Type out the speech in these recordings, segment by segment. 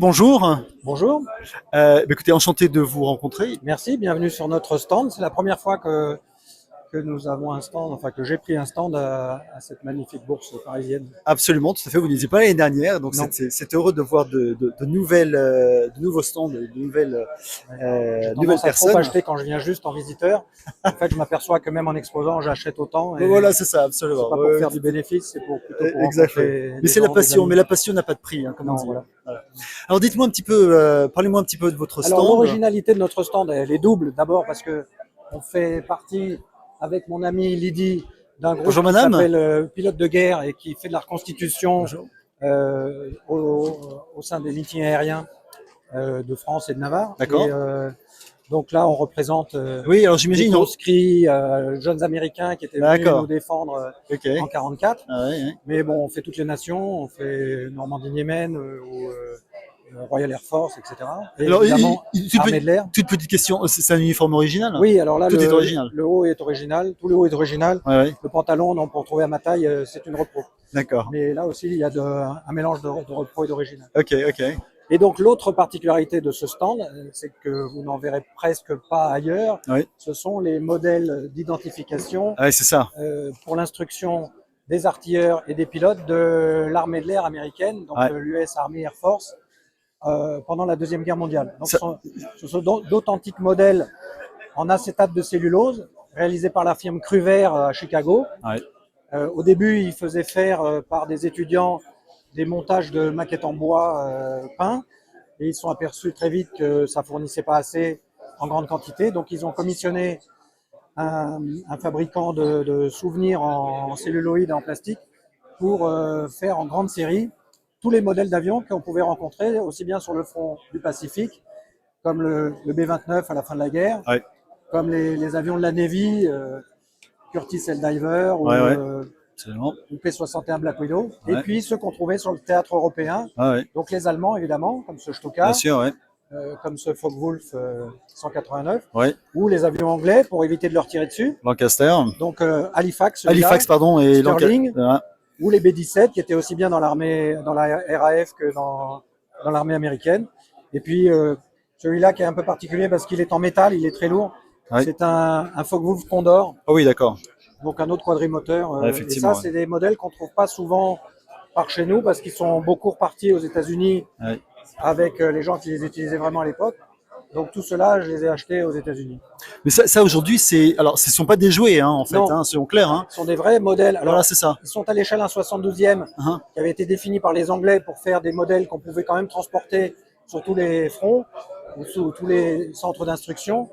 bonjour. Bonjour, Écoutez, enchanté de vous rencontrer. merci, bienvenue sur notre stand. C'est la première fois que nous avons un stand, enfin que j'ai pris un stand à cette magnifique bourse parisienne. Absolument, tout à fait. Vous n'étiez pas l'année dernière, donc Non, c'est heureux de voir de nouvelles, de nouveaux stands, de nouvelles, ouais. J'ai nouvelles tendance à trop personnes. acheter quand je viens juste en visiteur. En fait, je m'aperçois que même en exposant, j'achète autant Bon, et voilà, c'est ça, c'est absolument. pas pour faire du bénéfice, c'est plutôt pour Exactement. rencontrer Mais des c'est la gens, des passion, amis. mais la passion n'a pas de prix, hein, comme on Non, dit. voilà. Voilà. Alors dites-moi un petit peu, parlez-moi un petit peu de votre Alors stand. l'originalité de notre stand, elle est double. D'abord parce que on fait partie avec mon amie Lydie d'un groupe Bonjour qui madame. s'appelle Pilote de guerre et qui fait de la reconstitution Bonjour. au sein des meetings aériens de France et de Navarre. Et D'accord. donc là, on représente Oui, alors des j'imagine. conscrits, jeunes Américains qui étaient venus nous D'accord. défendre Ok. en 44. Ah, ouais, ouais. Mais bon, on fait toutes les nations, on fait Normandie-Niemen ou Royal Air Force, etc. Et Alors, évidemment, Armée de l'air. toute petite question, c'est un uniforme original? Oui, alors là, Tout est original. le haut est original, tout le haut est original. Ouais, ouais. Le pantalon, non, pour trouver à ma taille, c'est une repro. D'accord. Mais là aussi, il y a un mélange de repro et d'original. Ok, ok. Et donc, l'autre particularité de ce stand, c'est que vous n'en verrez presque pas ailleurs, Oui. ce sont les modèles d'identification Ah, ouais, c'est ça. pour l'instruction des artilleurs et des pilotes de l'armée de l'air américaine, donc Ouais. l'US Army Air Force, pendant la Deuxième Guerre mondiale. Donc, Ça- ce sont d'authentiques modèles en acétate de cellulose, réalisés par la firme Cruver à Chicago. Ouais. Au début, ils faisaient faire par des étudiants des montages de maquettes en bois peints, et ils se sont aperçus très vite que ça fournissait pas assez en grande quantité. Donc, ils ont commissionné un fabricant de souvenirs en celluloïd et en plastique pour faire en grande série tous les modèles d'avions qu'on pouvait rencontrer, aussi bien sur le front du Pacifique, comme le B-29 à la fin de la guerre, Ouais. comme les avions de la Navy, Curtiss Helldiver Ouais, ouais. Absolument. ou P-61 Black Widow, et Ouais. puis ceux qu'on trouvait sur le théâtre européen, Ah, ouais. donc les Allemands évidemment, comme ce Bien Stuka, sûr, ouais. comme ce Focke-Wulf 189, Ouais. ou les avions anglais pour éviter de leur tirer dessus, Lancaster. donc Halifax, celui-là, Halifax, pardon, et Sterling, Lancaster. ou les B-17 qui étaient aussi bien dans l'armée, dans la RAF que dans l'armée américaine. Et puis celui-là qui est un peu particulier parce qu'il est en métal, il est très lourd. Ouais. C'est un Focke-Wulf Condor, Ah oui, d'accord. donc un autre quadrimoteur. Ouais, Et effectivement, ça, c'est des modèles qu'on trouve pas souvent par chez nous parce qu'ils sont beaucoup repartis aux États-Unis Ouais. avec les gens qui les utilisaient vraiment à l'époque. Donc tout cela, je les ai achetés aux États-Unis. Mais ça aujourd'hui, alors, ce sont pas des jouets, hein, en fait, Non. hein, soyons clairs, hein. Ce sont des vrais modèles. Alors, Voilà, c'est ça. ils sont à l'échelle 1/72e, Hein. qui avait été défini par les Anglais pour faire des modèles qu'on pouvait quand même transporter sur tous les fronts ou sous tous les centres d'instruction,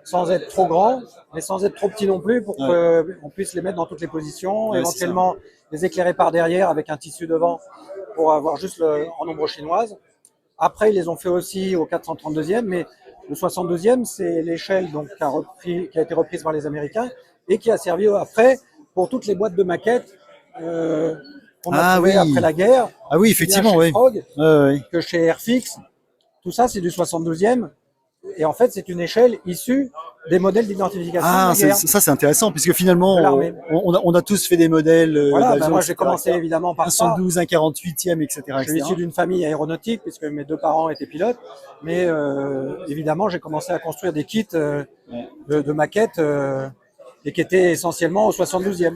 sans être trop grand, mais sans être trop petit non plus, pour Ouais. qu'on puisse les mettre dans toutes les positions, Ouais, c'est ça. éventuellement les éclairer par derrière avec un tissu devant pour avoir juste en ombre chinoise. Après, ils les ont fait aussi au 432e, mais le 62e, c'est l'échelle donc qui a été reprise par les Américains et qui a servi après pour toutes les boîtes de maquettes qu'on a Ah trouvées oui. après la guerre. Ah oui, aussi bien effectivement, chez oui. Frog Ouais, ouais. que chez Airfix. Tout ça, c'est du 72e. Et en fait, c'est une échelle issue des modèles d'identification de Ah, la guerre, ça c'est intéressant, puisque finalement, de l'armée. on a tous fait des modèles Voilà, ben d'avions, moi j'ai etc., commencé etc. évidemment par Un ça. 112, un 48e, etc., Je suis issu etc. d'une famille aéronautique puisque mes deux parents étaient pilotes, mais évidemment j'ai commencé à construire des kits de maquettes et qui étaient essentiellement au 72e.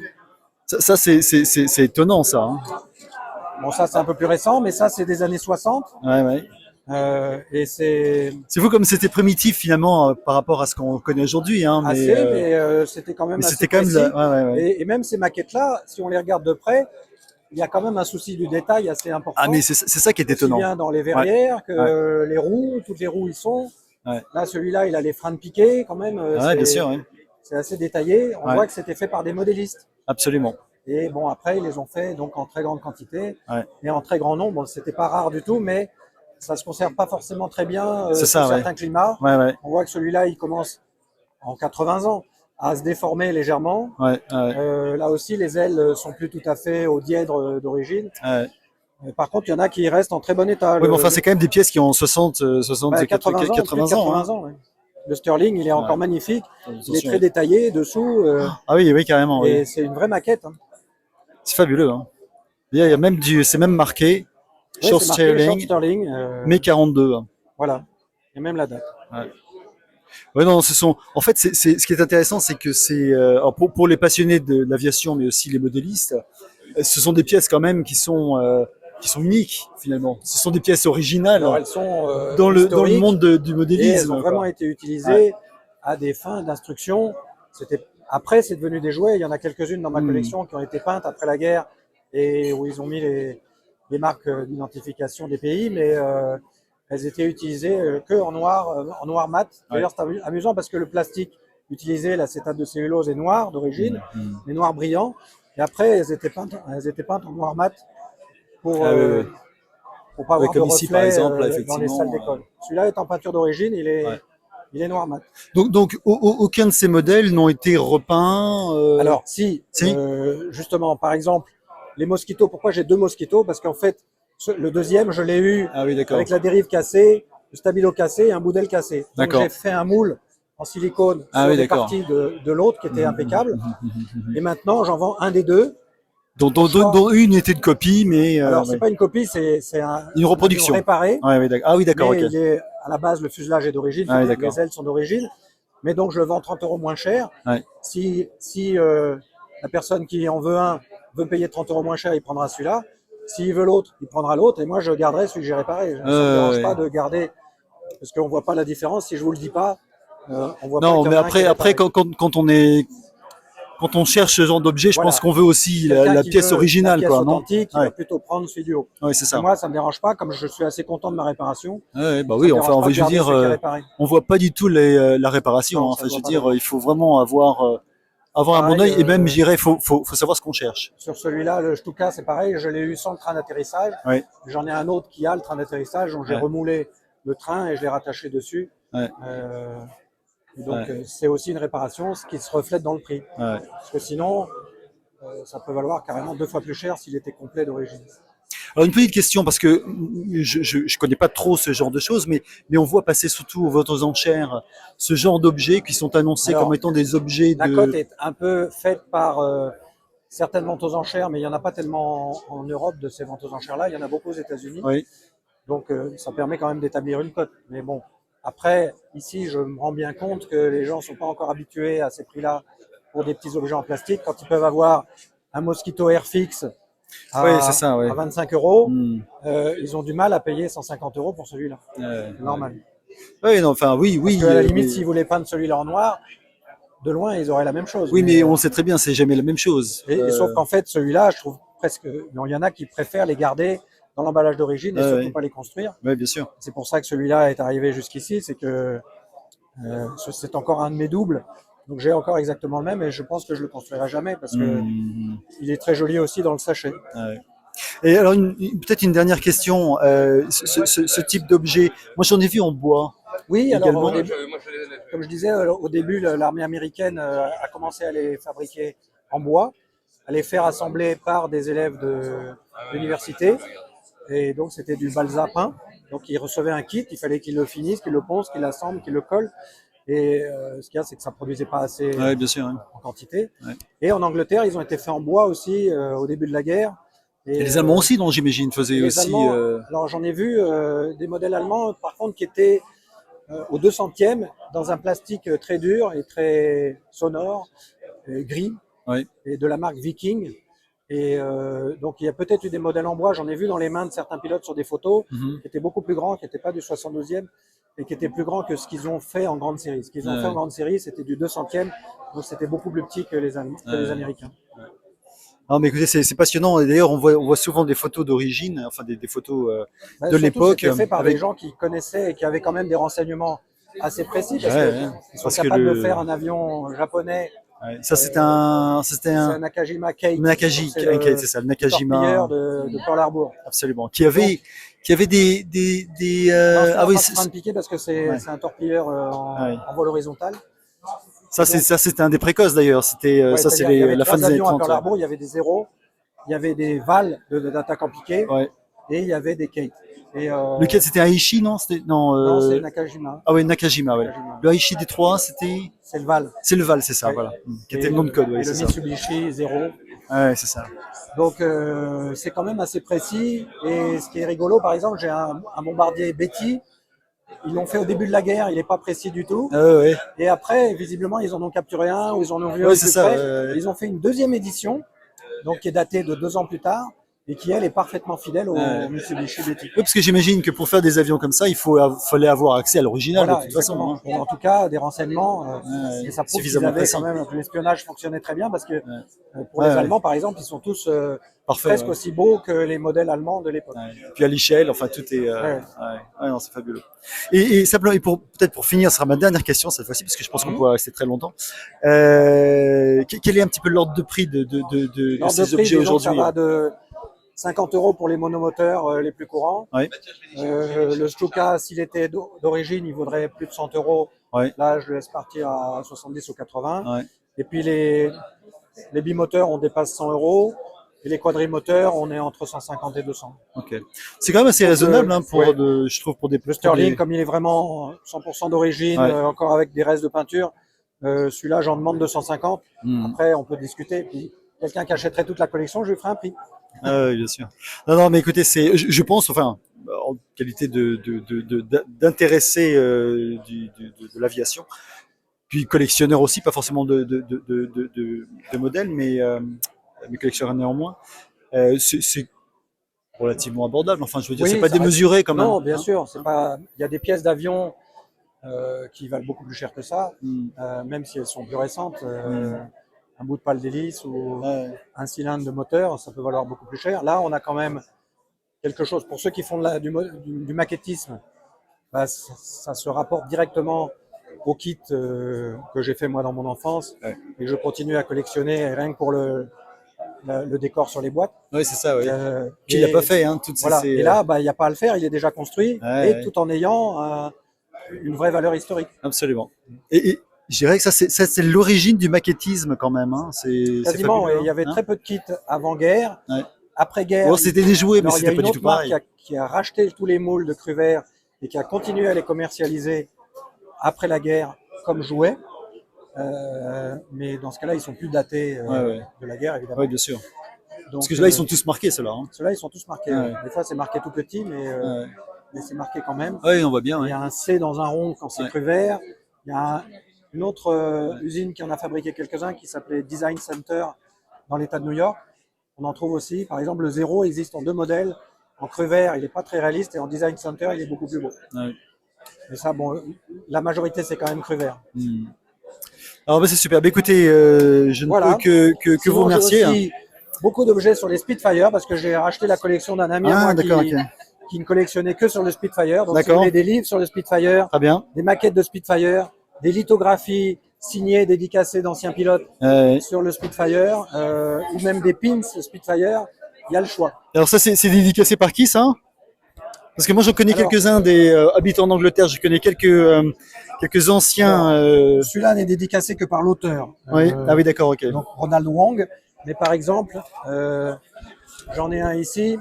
Ça, c'est étonnant, ça, hein. Bon, ça c'est un peu plus récent, mais ça c'est des années 60 Ouais, ouais. et c'est C'est fou comme c'était primitif finalement par rapport à ce qu'on connaît aujourd'hui, hein, assez, mais c'était quand même mais assez c'était quand même, précis. ouais, ouais, ouais. Et même ces maquettes-là, si on les regarde de près, il y a quand même un souci du détail assez important. Ah, mais c'est ça qui est Aussi étonnant. bien dans les verrières que Ouais. les roues, toutes les roues y sont. Ouais. Là, celui-là, il a les freins de piqué quand même. Ah ouais, bien sûr, ouais. C'est assez détaillé. On Ouais. voit que c'était fait par des modélistes. Absolument. Et bon, après, ils les ont fait donc en très grande quantité Ouais. et en très grand nombre. C'était pas rare du tout, mais ça se conserve pas forcément très bien C'est sur ça, ouais. certains climats. Ouais, ouais, On voit que celui-là, il commence en 80 ans à se déformer légèrement. ouais, ouais, Là aussi, les ailes sont plus tout à fait au dièdre d'origine. ouais. Par contre, il y en a qui restent en très bon état. Oui, mais enfin, c'est quand même des pièces qui ont 60, 80 ans, plus de 80 ans, hein. ans. Ouais. Le Sterling, il est encore Ouais. magnifique. Il est Attention. très détaillé dessous. Ah oui, oui, carrément, oui. Et c'est une vraie maquette. Hein. C'est fabuleux, hein. Il y a même c'est même marqué Ouais, Short c'est marqué Short Sterling, Sterling. mai 42. Hein. Voilà. Et même la date. Ouais. Ouais, non, en fait, ce qui est intéressant, c'est que alors pour les passionnés de l'aviation, mais aussi les modélistes, ce sont des pièces quand même qui sont uniques finalement. Ce sont des pièces originales Alors elles sont dans le historiques monde du et elles ont modélisme, vraiment quoi. été Ouais. utilisées à des fins d'instruction. Après, c'est devenu des jouets. Il y en a quelques-unes dans ma collection qui ont été peintes après la guerre et où ils ont mis les marques d'identification des pays, mais elles étaient utilisées que en noir mat. Ouais. D'ailleurs, c'est amusant parce que le plastique utilisé, l'acétate de cellulose, est noir d'origine, mais noir brillant. Et après, elles étaient peintes en noir mat pour Ah oui, oui. pour pas Ouais, avoir de comme ici, par reflets exemple, là, dans les salles effectivement. d'école. Celui-là est en peinture d'origine, Ouais. il est noir mat. Donc aucun de ces modèles n'ont été repeints. Alors, si, Si. justement, par exemple, les mosquitos, pourquoi j'ai deux mosquitos? Parce qu'en fait, le deuxième, je l'ai eu Ah oui, d'accord. avec la dérive cassée, le stabilo cassé et un bout d'aile cassé. Donc, D'accord. j'ai fait un moule en silicone Ah sur oui, des d'accord. parties de l'autre qui étaient impeccables. Et maintenant, j'en vends un des deux. Dont une était de copie, mais Alors, c'est ouais. pas une copie, c'est Une un avion reproduction. réparé. Ouais, oui, d'accord. Ah oui, d'accord, ok. Mais il est à la base, le fuselage est d'origine, Ah oui, les d'accord. ailes sont d'origine, mais donc je le vends 30 euros moins cher. Ouais. Si la personne qui en veut un veut payer 30 euros moins cher, il prendra celui-là. S'il veut l'autre, il prendra l'autre, et moi je garderai celui que j'ai réparé. Ça ne me dérange pas Ouais. de garder, parce qu'on voit pas la différence. Si je vous le dis pas, on voit pas Non, qu'il y mais en a un qui est après réparé. quand on cherche ce genre d'objet, je pense Voilà. qu'on veut aussi Quelqu'un la qui pièce veut la originale, pièce quoi, non? authentique, il Ouais. va plutôt prendre celui du haut. Ouais, c'est Et ça. moi, ça me dérange pas, comme je suis assez content de ma réparation, Ouais, bah ça oui, me enfin, dérange pas de je veux garder dire, celui qui est réparé. on voit pas du tout la réparation. Non, Hein. ça Enfin, se je voit veux pas dire, vraiment. il faut vraiment avoir un bon Pareil, œil, et même, je dirais, faut savoir ce qu'on cherche. sur celui-là, le Stuka, c'est pareil, je l'ai eu sans le train d'atterrissage. Ouais, J'en ai un autre qui a le train d'atterrissage, donc j'ai ouais, remoulé le train et je l'ai rattaché dessus. ouais, Euh, et donc, ouais, c'est aussi une réparation, ce qui se reflète dans le prix. ouais. Parce que sinon, ça peut valoir carrément 2 fois plus cher s'il était complet d'origine. Alors une petite question parce que je connais pas trop ce genre de choses, mais on voit passer surtout aux ventes aux enchères ce genre d'objets qui sont annoncés comme Alors, étant des objets la cote de. est un peu faite par certaines ventes aux enchères, mais il n'y en a pas tellement en Europe de ces ventes aux enchères-là. Il y en a beaucoup aux États-Unis. Oui, Donc, ça permet quand même d'établir une cote. Mais bon, après, ici, je me rends bien compte que les gens ne sont pas encore habitués à ces prix-là pour des petits objets en plastique. Quand ils peuvent avoir un Mosquito Airfix oui, c'est ça, oui. à 25 euros, Hmm. ils ont du mal à payer 150 euros pour celui-là. Ouais. C'est normal. Ouais, non, enfin, oui, Parce oui, qu'à la limite, mais, s'ils voulaient peindre celui-là en noir, de loin, ils auraient la même chose. oui, mais on sait très bien, c'est jamais la même chose. Et sauf qu'en fait, celui-là, je trouve presque. Bon, il y en a qui préfèrent les garder dans l'emballage d'origine et surtout Ouais, pas les construire. ouais, bien sûr. C'est pour ça que celui-là est arrivé jusqu'ici, c'est que c'est encore un de mes doubles. Donc j'ai encore exactement le même et je pense que je le construirai jamais parce que Hmm. il est très joli aussi dans le sachet. Ouais. Et alors, peut-être une dernière question. Ce type d'objet, moi j'en ai vu en bois Oui, alors également. comme je disais, au début, l'armée américaine a commencé à les fabriquer en bois, à les faire assembler par des élèves d'université. Et donc c'était du balsa peint. Donc ils recevaient un kit, il fallait qu'ils le finissent, qu'ils le posent, qu'ils l'assemblent, qu'ils le collent. Et ce qu'il y a, c'est que ça ne produisait pas assez Ouais, bien sûr. Hein. en quantité. Ouais. Et en Angleterre, ils ont été faits en bois aussi au début de la guerre. Et les Allemands aussi, non, j'imagine, et faisaient les aussi. Allemands, alors j'en ai vu des modèles allemands, par contre, qui étaient au 200e dans un plastique très dur et très sonore, gris, Ouais. et de la marque Viking. Et donc il y a peut-être eu des modèles en bois, j'en ai vu dans les mains de certains pilotes sur des photos, Mhm. qui étaient beaucoup plus grands, qui n'étaient pas du 72e, et qui étaient plus grands que ce qu'ils ont fait en grande série. Ce qu'ils ont fait en grande série, c'était du 200e, donc c'était beaucoup plus petit que les Allemands, que les Américains. Non, mais écoutez, c'est passionnant. Et d'ailleurs, on voit souvent des photos d'origine, enfin des photos Bah, de surtout, l'époque. c'était fait par Avec. des gens qui connaissaient et qui avaient quand même des renseignements assez précis, parce Ouais, qu'ils ouais. sont Parce que capables de faire un avion japonais. ouais, ça c'était C'est un un Nakajima Kate. Nakajima, C'est c'est ça, le le torpilleur Nakajima, de Pearl Harbor. absolument. Donc, Qui avait des non, ça ah n'a oui, pas de frein de piqué parce que ouais. c'est un torpilleur Ouais. en vol horizontal. Ça c'était un des précoces d'ailleurs. C'était Ouais, ça c'est c'est-à-dire qu'il y avait la fin 3 des années avions à 30. Pearl Ouais. Harbor, il y avait des zéros, il y avait des VAL d'attaque en piqué Ouais. et il y avait des Kate. Et, Lequel c'était Aichi, non? C'était non. non, c'est Nakajima. Ah ouais, Nakajima, ouais. Nakajima. Le Aichi des 3, c'était. C'est le VAL. C'est le Val, c'est ça, Ouais. voilà. Qui Et, était le nom de code, ouais, et le c'est ça. Mitsubishi 0, Ouais, c'est ça. Donc c'est quand même assez précis. Et ce qui est rigolo, par exemple, j'ai un bombardier Betty. Ils l'ont fait au début de la guerre, il n'est pas précis du tout. Ouais. Et après, visiblement, ils en ont capturé un ou ils en ont vu un Ouais, plus c'est ça. près. Ils ont fait une deuxième édition, donc qui est datée de 2 ans plus tard et qui, elle, est parfaitement fidèle au Mitsubishi Betty. Oui, parce que j'imagine que pour faire des avions comme ça, fallait avoir accès à l'original Voilà, de toute façon. exactement. Hein. Et en tout cas, des renseignements, et ça prouve qu'ils Suffisamment avaient précis. quand même que l'espionnage fonctionnait très bien parce que pour Ouais, les ouais. Allemands, par exemple, ils sont tous Parfait, presque ouais. aussi beaux que les modèles allemands de l'époque. Ouais. Puis à l'échelle, enfin tout est. Ouais. Ouais, non, c'est fabuleux. Et simplement, et peut-être pour finir, ce sera ma dernière question cette fois-ci, parce que je pense qu'on pourra rester très longtemps. Quel est un petit peu l'ordre de prix de L'ordre ces de prix, objets disons que ça aujourd'hui? va de 50 € pour les monomoteurs les plus courants. Ouais. Le Stuka, s'il était d'origine, il vaudrait plus de 100 €. Ouais. Là, je le laisse partir à 70 ou 80. Ouais. Et puis les bimoteurs, on dépasse 100 €. Et les quadrimoteurs, on est entre 150 et 200. Ok. C'est quand même assez Donc, raisonnable hein, ouais. je trouve pour des. Le Sterling, comme il est vraiment 100% d'origine, Ouais. encore avec des restes de peinture, celui-là, j'en demande 250. Hmm. Après, on peut discuter. Puis, quelqu'un qui achèterait toute la collection, je lui ferai un prix. Ah oui, bien sûr. Non, mais écoutez, je pense, enfin, en qualité d'intéressé de l'aviation, puis collectionneur aussi, pas forcément de modèles, mais collectionneur néanmoins, c'est relativement abordable. Enfin, je veux dire, Oui, c'est pas ça reste- démesuré quand même. Non, bien hein. sûr. C'est pas. Il y a des pièces d'avion qui valent beaucoup plus cher que ça, Hmm. même si elles sont plus récentes. Un bout de pale d'hélice ou Ouais. un cylindre de moteur, ça peut valoir beaucoup plus cher. Là, on a quand même quelque chose. Pour ceux qui font du maquettisme, bah, ça se rapporte directement au kit que j'ai fait moi dans mon enfance Ouais. et que je continue à collectionner rien que pour le décor sur les boîtes. Oui, c'est ça, oui. Puis il Et l'a pas fait, hein, toutes voilà. ces. Et là, bah, il n'y a pas à le faire, il est déjà construit, Ouais. tout en ayant une vraie valeur historique. Absolument. Et je dirais que ça, c'est l'origine du maquettisme quand même. Hein. C'est Quasiment, fabuleux, ouais. Il y avait hein. très peu de kits avant-guerre. Ouais. Après-guerre, Bon, c'était des jouets, mais alors, il y a c'était pas une du autre tout marque pareil. qui a racheté tous les moules de Cruvert et qui a continué à les commercialiser après la guerre comme jouets. Mais dans ce cas-là, ils sont plus datés Ouais. de la guerre, évidemment. Oui, bien sûr. Donc, Parce que là, ils sont tous marqués, ceux-là. Hein. ceux-là, ils sont tous marqués. Ouais. Des fois, c'est marqué tout petit, Ouais. mais c'est marqué quand même. Oui, on voit bien. Il Ouais. y a un C dans un rond quand c'est Ouais. Cruvert. Il y a une autre usine qui en a fabriqué quelques-uns qui s'appelait Design Center dans l'État de New York. On en trouve aussi. Par exemple, le 0 existe en 2 modèles. En Cruvert, il n'est pas très réaliste et en Design Center, il est beaucoup plus beau. Ouais. Mais ça, bon, la majorité, c'est quand même Cruvert. Hmm. Alors, bah, c'est super. Bah, écoutez, je ne Voilà. peux que Sinon, vous remercier. j'ai aussi beaucoup d'objets sur les Spitfire parce que j'ai racheté la collection d'un ami à moi d'accord, ok. qui ne collectionnait que sur le Spitfire. Donc, si vous D'accord. voulez des livres sur le Spitfire, Très bien. des maquettes de Spitfire, des lithographies signées, dédicacées d'anciens pilotes sur le Spitfire, ou même des pins Spitfire, il y a le choix. Alors, ça, c'est dédicacé par qui, ça? Parce que moi, j'en connais Alors, quelques-uns des habitants d'Angleterre. Je connais quelques anciens. Celui-là n'est dédicacé que par l'auteur. Oui. Ah oui, d'accord, ok. Donc Ronald Wong. Mais par exemple, j'en ai un ici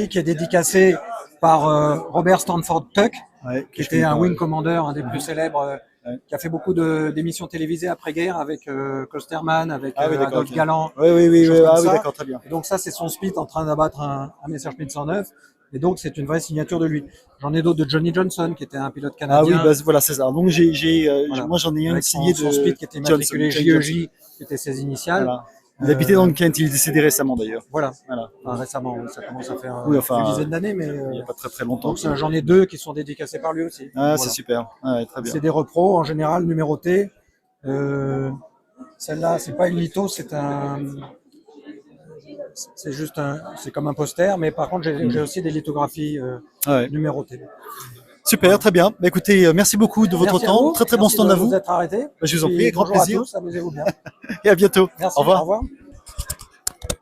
qui est dédicacé par Robert Stanford Tuck, Ouais, qui je était connais un pas, wing ouais. commander, un des plus célèbres, qui a fait beaucoup d'émissions télévisées après-guerre avec Klosterman, avec Ah oui, d'accord, Adolphe ok. Galland. Oui, des choses comme ah oui, ça. d'accord, très bien. Et donc ça, c'est son Spit en train d'abattre un Messerschmitt 109. Et donc, c'est une vraie signature de lui. J'en ai d'autres de Johnny Johnson, qui était un pilote Ah oui, canadien. bah, voilà, c'est ça. Donc, Voilà. moi, j'en ai un Avec signé son de Spit qui était immatriculé Johnson. JEJ, qui était ses initiales. Voilà. Il habitait dans le Kent, il est décédé récemment d'ailleurs. Voilà. Voilà. Enfin, récemment, ça commence à faire Oui, enfin, une dizaine d'années, mais Il n'y a pas très longtemps. donc j'en ai 2 qui sont dédicacés par lui aussi. Ah, Voilà. c'est super. Ah, ouais, très bien. C'est des repros en général numérotés. Celle-là, c'est pas une litho, c'est juste c'est comme un poster, mais par contre j'ai aussi des lithographies Ouais. numérotées. Super, très bien. Bah, écoutez, merci beaucoup de votre Merci à temps. vous. Très bon Merci stand de à vous. vous être arrêté. Bah, je vous en Puis prie, avec grand bonjour plaisir. à tous, amusez-vous bien. Et à bientôt. Merci. Au revoir. Au revoir.